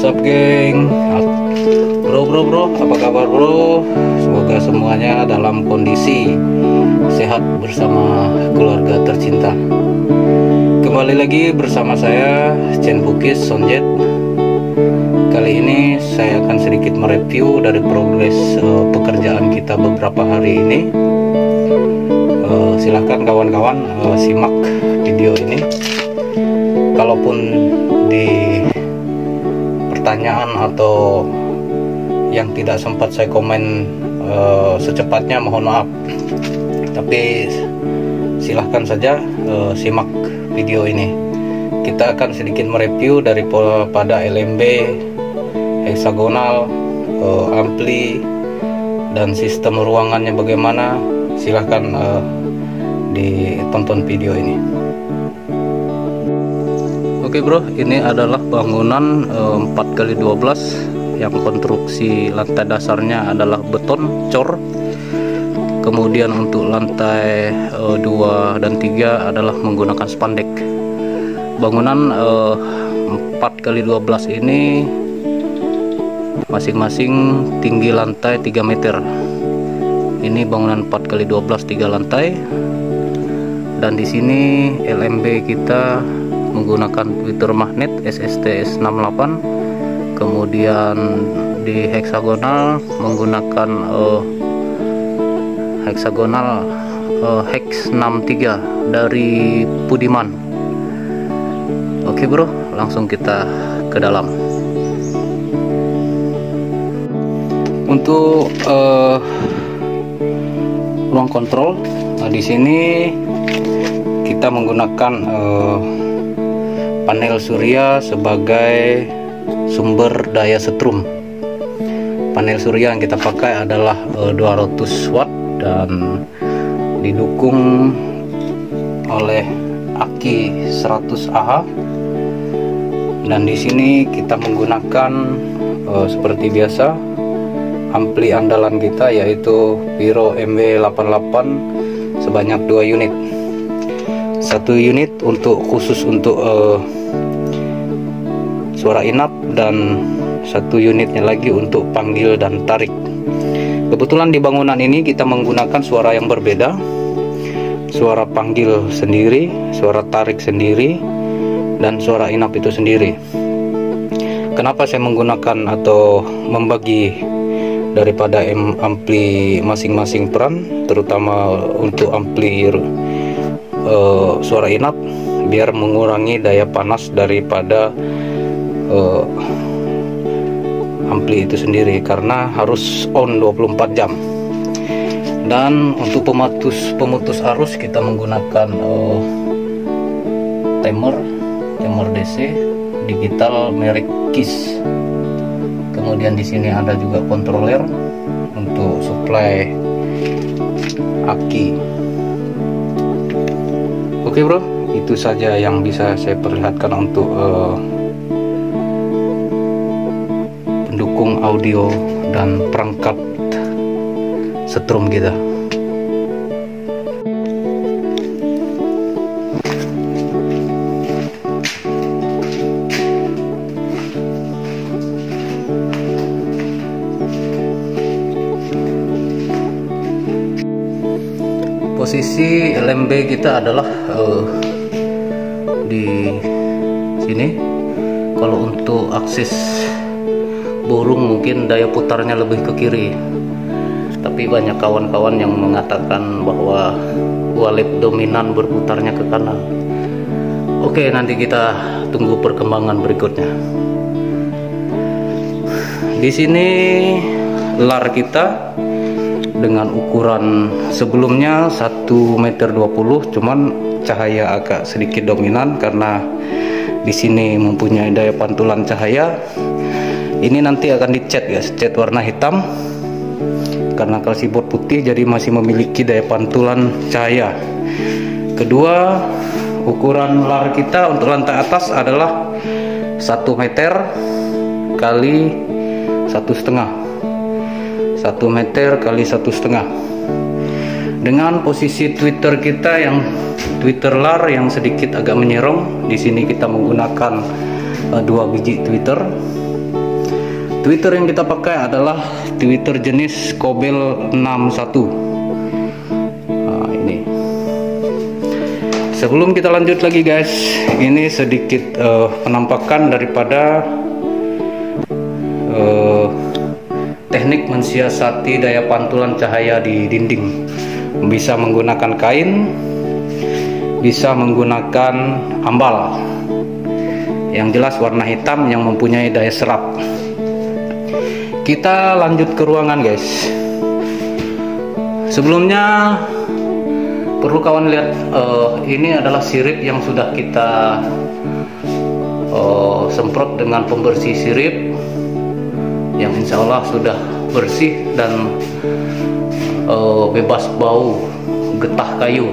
What's up geng, bro, apa kabar bro? Semoga semuanya dalam kondisi sehat bersama keluarga tercinta. Kembali lagi bersama saya Chen Bukis Sonjet. Kali ini saya akan sedikit mereview dari progres pekerjaan kita beberapa hari ini. Silahkan kawan-kawan simak video ini. Kalaupun di pertanyaan atau yang tidak sempat saya komen secepatnya, mohon maaf, tapi silahkan saja simak video ini. Kita akan sedikit mereview daripada LMB, heksagonal, ampli, dan sistem ruangannya bagaimana. Silahkan ditonton video ini. Oke bro, ini adalah bangunan 4x12 yang konstruksi lantai dasarnya adalah beton cor. Kemudian untuk lantai 2 dan 3 adalah menggunakan spandek. Bangunan 4x12 ini masing-masing tinggi lantai 3 meter. Ini bangunan 4x12 3 lantai. Dan di sini LMB kita menggunakan tweeter magnet SSTS68. Kemudian di heksagonal menggunakan heksagonal Hex 63 dari Budiman. Oke bro, langsung kita ke dalam. Untuk ruang kontrol, di sini kita menggunakan panel surya sebagai sumber daya setrum. Panel surya yang kita pakai adalah 200 watt dan didukung oleh aki 100 Ah. Dan di sini kita menggunakan seperti biasa ampli andalan kita, yaitu Pyro MW88 sebanyak 2 unit. 1 unit khusus untuk suara inap, dan 1 unitnya lagi untuk panggil dan tarik. Kebetulan di bangunan ini kita menggunakan suara yang berbeda. Suara panggil sendiri, suara tarik sendiri, dan suara inap itu sendiri. Kenapa saya menggunakan atau membagi daripada ampli masing-masing peran, terutama untuk ampli suara inap, biar mengurangi daya panas daripada ampli itu sendiri, karena harus on 24 jam. Dan untuk pemutus arus kita menggunakan timer DC digital merek KISS. Kemudian di sini ada juga controller untuk supply aki. Oke bro, itu saja yang bisa saya perlihatkan untuk pendukung audio dan perangkat setrum kita. Posisi LMB kita adalah di sini. Kalau untuk akses burung mungkin daya putarnya lebih ke kiri, tapi banyak kawan-kawan yang mengatakan bahwa walet dominan berputarnya ke kanan. Oke, nanti kita tunggu perkembangan berikutnya. Di sini lar kita dengan ukuran sebelumnya 1,20 meter, cuman cahaya agak sedikit dominan karena di sini mempunyai daya pantulan cahaya. Ini nanti akan dicat guys, cat warna hitam, karena kalsibot putih jadi masih memiliki daya pantulan cahaya. Kedua, ukuran lar kita untuk lantai atas adalah 1 meter kali 1,5. 1 meter kali 1,5. Dengan posisi tweeter kita yang tweeter lar yang sedikit agak menyerong, di sini kita menggunakan 2 biji tweeter. Tweeter yang kita pakai adalah tweeter jenis Cobel 61. Nah, ini. Sebelum kita lanjut lagi guys, ini sedikit penampakan daripada teknik mensiasati daya pantulan cahaya di dinding. Bisa menggunakan kain, bisa menggunakan ambal. Yang jelas warna hitam yang mempunyai daya serap. Kita lanjut ke ruangan guys. Sebelumnya perlu kawan lihat, ini adalah sirip yang sudah kita semprot dengan pembersih sirip yang insya Allah sudah bersih dan bebas bau getah kayu.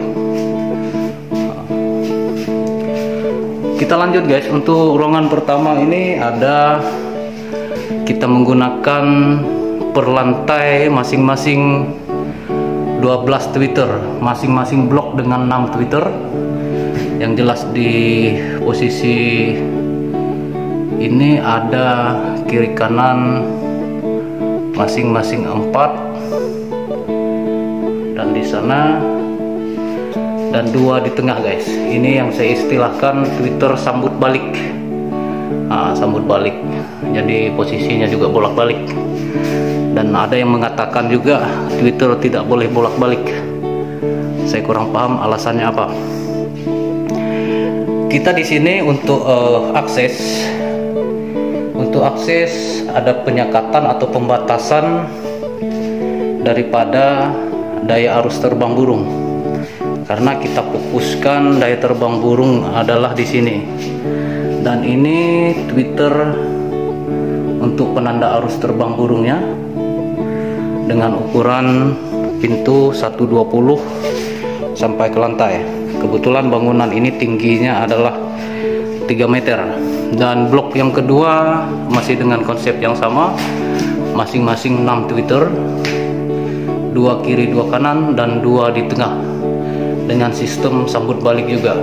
Kita lanjut guys. Untuk ruangan pertama ini ada, kita menggunakan per lantai masing-masing 12 tweeter, masing-masing blok dengan 6 tweeter. Yang jelas di posisi ini ada kiri kanan masing-masing 4, dan di sana dan 2 di tengah guys. Ini yang saya istilahkan tweeter sambut balik. Sambut balik, jadi posisinya juga bolak-balik. Dan ada yang mengatakan juga tweeter tidak boleh bolak-balik. Saya kurang paham alasannya apa. Kita di sini untuk akses. Untuk akses ada penyekatan atau pembatasan daripada daya arus terbang burung. Karena kita fokuskan daya terbang burung adalah di sini. Dan ini tweeter untuk penanda arus terbang burungnya dengan ukuran pintu 120 sampai ke lantai. Kebetulan bangunan ini tingginya adalah 3 meter. Dan blok yang kedua masih dengan konsep yang sama, masing-masing 6 tweeter, 2 kiri 2 kanan dan 2 di tengah, dengan sistem sambut balik juga.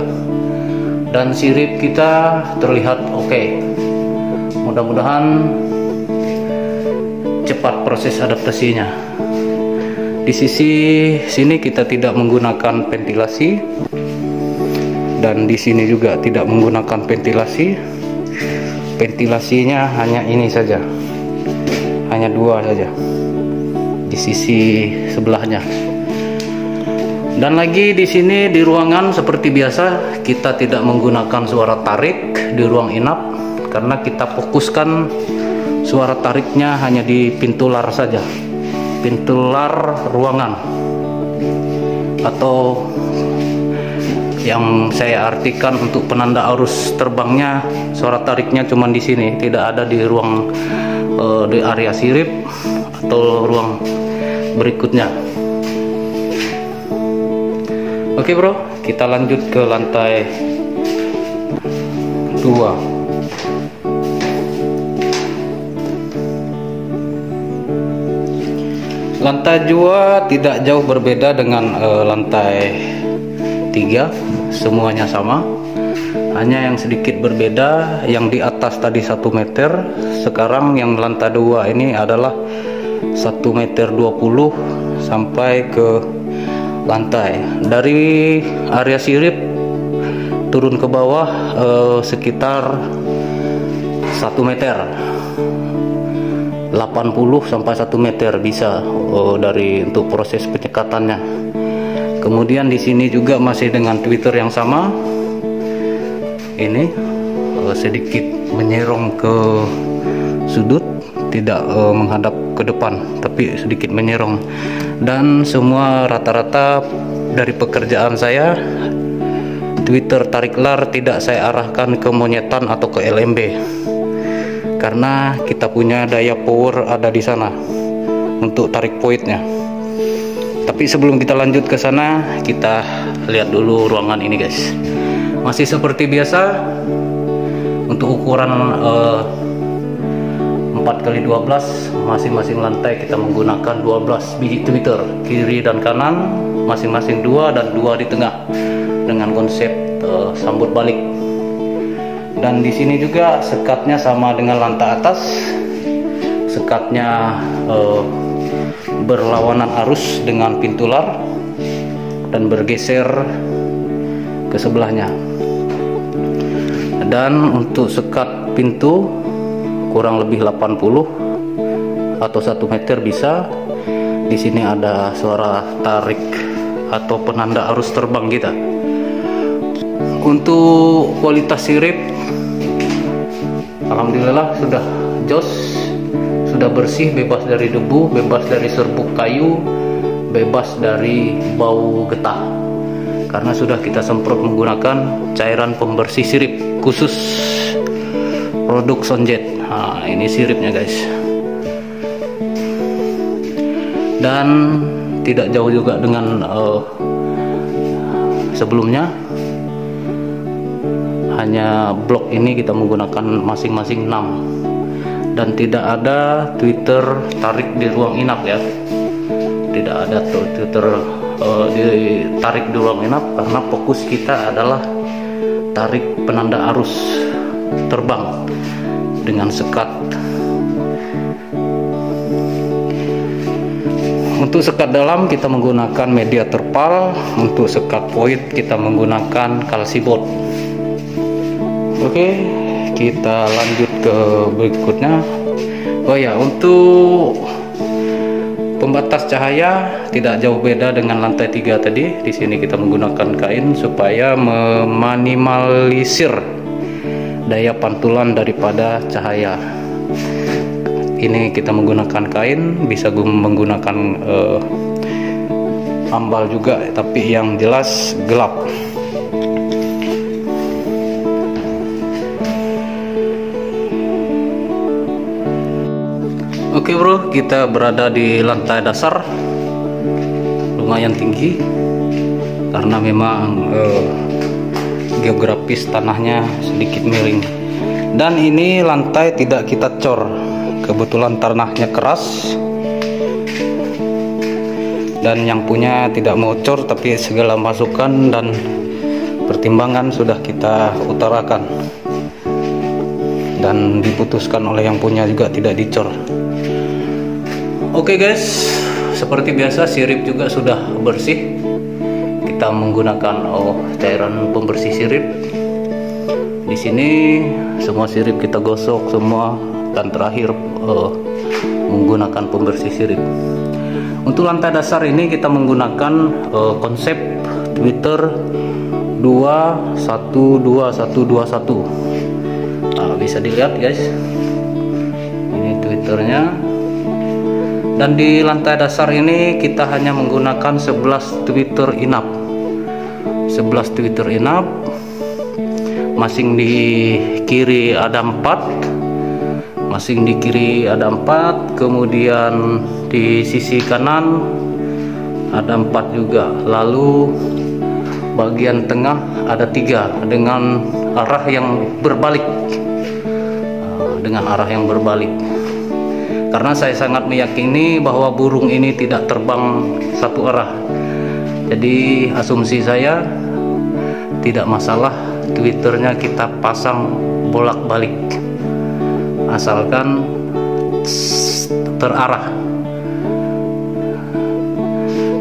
Dan sirip kita terlihat oke. Mudah-mudahan cepat proses adaptasinya. Di sisi sini kita tidak menggunakan ventilasi, dan di sini juga tidak menggunakan ventilasi. Ventilasinya hanya ini saja, hanya 2 saja di sisi sebelahnya. Dan lagi di sini di ruangan seperti biasa, kita tidak menggunakan suara tarik di ruang inap karena kita fokuskan suara tariknya hanya di pintu lar saja, pintu lar ruangan, atau yang saya artikan untuk penanda arus terbangnya, suara tariknya cuma di sini, tidak ada di ruang di area sirip atau ruang berikutnya. Oke bro, kita lanjut ke lantai 2. Lantai 2 tidak jauh berbeda dengan lantai 3, semuanya sama. Hanya yang sedikit berbeda, yang di atas tadi 1 meter, sekarang yang lantai 2 ini adalah 1,20 meter sampai ke lantai. Dari area sirip turun ke bawah sekitar 1 meter, 80 sampai 1 meter bisa dari untuk proses penyekatannya. Kemudian di sini juga masih dengan tweeter yang sama. Ini sedikit menyerong ke sudut, tidak menghadap ke depan, tapi sedikit menyerong. Dan semua rata-rata dari pekerjaan saya, tweeter tarik lar tidak saya arahkan ke monyetan atau ke LMB, karena kita punya daya power ada di sana untuk tarik pointnya. Tapi sebelum kita lanjut ke sana, kita lihat dulu ruangan ini guys. Masih seperti biasa, untuk ukuran 4x12, masing-masing lantai kita menggunakan 12 biji tweeter, kiri dan kanan masing-masing 2 dan 2 di tengah, dengan konsep sambut balik. Dan di sini juga sekatnya sama dengan lantai atas, sekatnya berlawanan arus dengan pintu lar dan bergeser ke sebelahnya. Dan untuk sekat pintu kurang lebih 80 atau 1 meter bisa. Di sini ada suara tarik atau penanda arus terbang kita. Untuk kualitas sirip, alhamdulillah sudah jos, sudah bersih, bebas dari debu, bebas dari serbuk kayu, bebas dari bau getah, karena sudah kita semprot menggunakan cairan pembersih sirip khusus produk Sonjet. Nah, ini siripnya guys. Dan tidak jauh juga dengan sebelumnya, hanya blok ini kita menggunakan masing-masing 6, dan tidak ada tweeter tarik di ruang inap ya. Tidak ada tweeter ditarik di ruang inap, karena fokus kita adalah tarik penanda arus terbang dengan sekat. Untuk sekat dalam kita menggunakan media terpal, untuk sekat void kita menggunakan kalsibot. Oke, kita lanjut ke berikutnya. Oh ya, untuk pembatas cahaya tidak jauh beda dengan lantai 3 tadi. Di sini kita menggunakan kain supaya meminimalisir daya pantulan daripada cahaya. Ini kita menggunakan kain, bisa menggunakan ambal juga, tapi yang jelas gelap. Oke bro, kita berada di lantai dasar, lumayan tinggi karena memang geografis tanahnya sedikit miring. Dan ini lantai tidak kita cor, kebetulan tanahnya keras, dan yang punya tidak mau cor, tapi segala masukan dan pertimbangan sudah kita utarakan dan diputuskan oleh yang punya juga tidak dicor. Oke guys, seperti biasa sirip juga sudah bersih. Kita menggunakan cairan pembersih sirip. Di sini semua sirip kita gosok semua, dan terakhir menggunakan pembersih sirip. Untuk lantai dasar ini kita menggunakan konsep tweeter 2121121. Nah, bisa dilihat guys, ini twitternya. Dan di lantai dasar ini kita hanya menggunakan 11 tweeter inap. 11 tweeter inap, masing di kiri ada 4, masing di kiri ada 4, kemudian di sisi kanan ada 4 juga, lalu bagian tengah ada 3 dengan arah yang berbalik, karena saya sangat meyakini bahwa burung ini tidak terbang satu arah. Jadi asumsi saya tidak masalah twitternya kita pasang bolak-balik, asalkan terarah.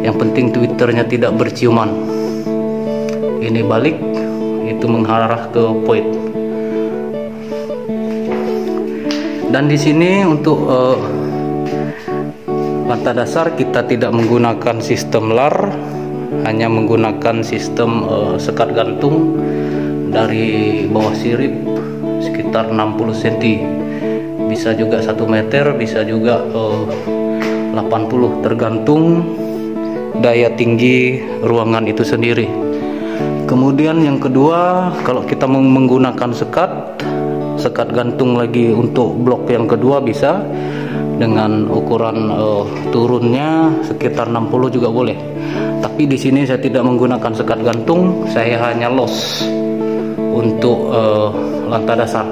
Yang penting twitternya tidak berciuman. Ini balik, itu mengarah ke void. Dan di sini untuk lantai dasar kita tidak menggunakan sistem lar, hanya menggunakan sistem sekat gantung dari bawah sirip sekitar 60 cm. Bisa juga 1 meter, bisa juga 80, tergantung daya tinggi ruangan itu sendiri. Kemudian yang kedua, kalau kita menggunakan sekat gantung lagi untuk blok yang kedua bisa dengan ukuran turunnya sekitar 60 juga boleh. Tapi di sini saya tidak menggunakan sekat gantung, saya hanya los untuk lantai dasar.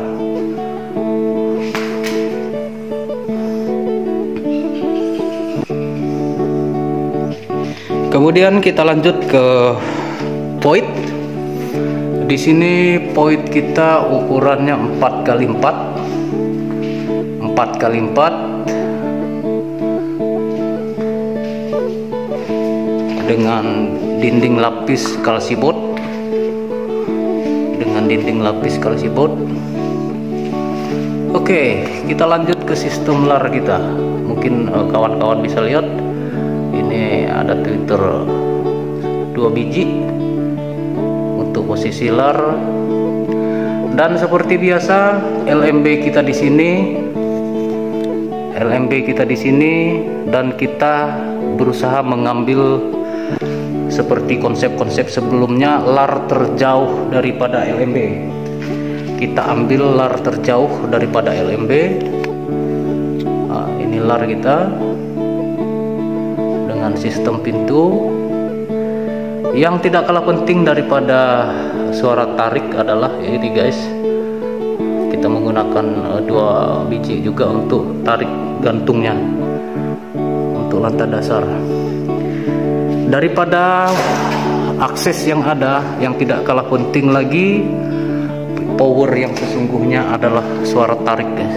Kemudian kita lanjut ke void. Di sini void kita ukurannya 4x4, dengan dinding lapis kalsibot. Oke, kita lanjut ke sistem lar kita. Mungkin kawan-kawan bisa lihat ini ada Twitter 2 biji untuk posisi lar. Dan seperti biasa LMB kita di sini, dan kita berusaha mengambil seperti konsep-konsep sebelumnya, lar terjauh daripada LMB. Kita ambil lar terjauh daripada LMB. Nah, ini lar kita dengan sistem pintu. Yang tidak kalah penting daripada suara tarik adalah ini guys, kita menggunakan 2 biji juga untuk tarik gantungnya untuk lantai dasar. Daripada akses yang ada, yang tidak kalah penting lagi, power yang sesungguhnya adalah suara tarik guys.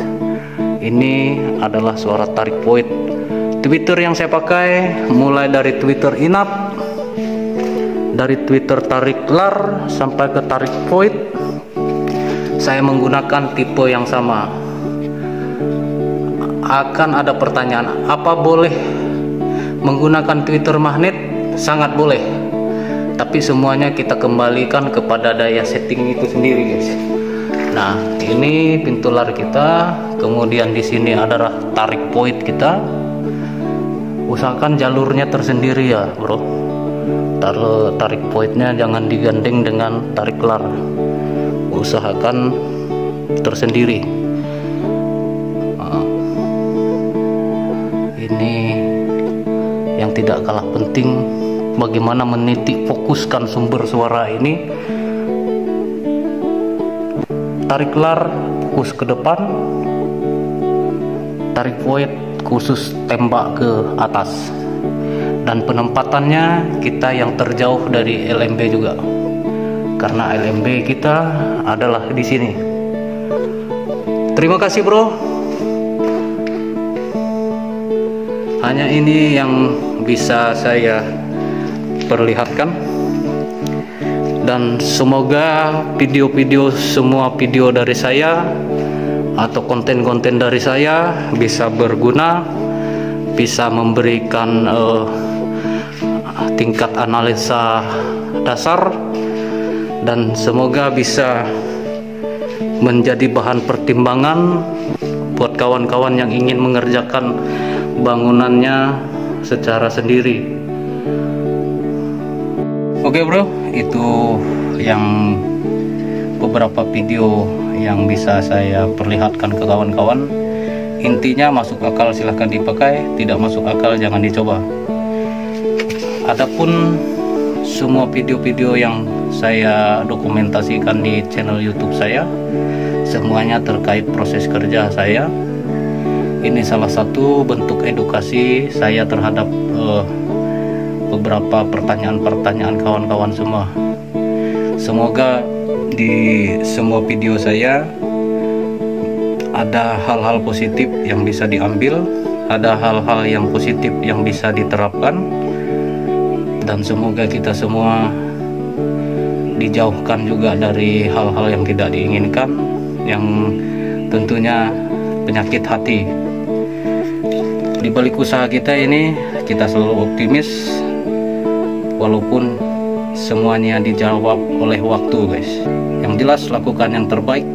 Ini adalah suara tarik void. Tweeter yang saya pakai mulai dari tweeter inap, dari tweeter tarik lar sampai ke tarik void, saya menggunakan tipe yang sama. Akan ada pertanyaan, apa boleh menggunakan tweeter magnet? Sangat boleh, tapi semuanya kita kembalikan kepada daya setting itu sendiri guys. Nah, ini pintu lar kita, kemudian di sini adalah tarik void kita. Usahakan jalurnya tersendiri ya bro. Tarik voidnya jangan digandeng dengan tarik lar, usahakan tersendiri. Ini yang tidak kalah penting, bagaimana menitik fokuskan sumber suara ini. Tarik lar fokus ke depan, tarik void khusus tembak ke atas, dan penempatannya kita yang terjauh dari LMB juga, karena LMB kita adalah di sini. Terima kasih bro. Hanya ini yang bisa saya perlihatkan, dan semoga semua video dari saya atau konten-konten dari saya bisa berguna, bisa memberikan tingkat analisa dasar, dan semoga bisa menjadi bahan pertimbangan buat kawan-kawan yang ingin mengerjakan bangunannya secara sendiri. Oke bro, itu yang beberapa video yang bisa saya perlihatkan ke kawan-kawan. Intinya masuk akal silahkan dipakai, tidak masuk akal jangan dicoba. Adapun semua video-video yang saya dokumentasikan di channel YouTube saya, semuanya terkait proses kerja saya. Ini salah satu bentuk edukasi saya terhadap beberapa pertanyaan-pertanyaan kawan-kawan semua. Semoga di semua video saya ada hal-hal positif yang bisa diambil, ada hal-hal yang positif yang bisa diterapkan, dan semoga kita semua dijauhkan juga dari hal-hal yang tidak diinginkan, yang tentunya penyakit hati. Di balik usaha kita ini, kita selalu optimis, walaupun semuanya dijawab oleh waktu guys. Yang jelas lakukan yang terbaik,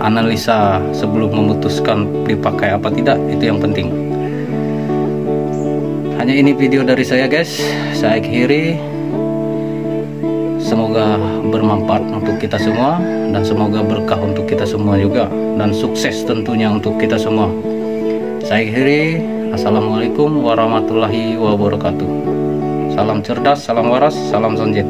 analisa sebelum memutuskan dipakai apa tidak, itu yang penting. Hanya ini video dari saya guys, saya akhiri. Semoga bermanfaat untuk kita semua, dan semoga berkah untuk kita semua juga, dan sukses tentunya untuk kita semua. Saya akhiri. Assalamualaikum warahmatullahi wabarakatuh. Salam cerdas, salam waras, salam sonjet.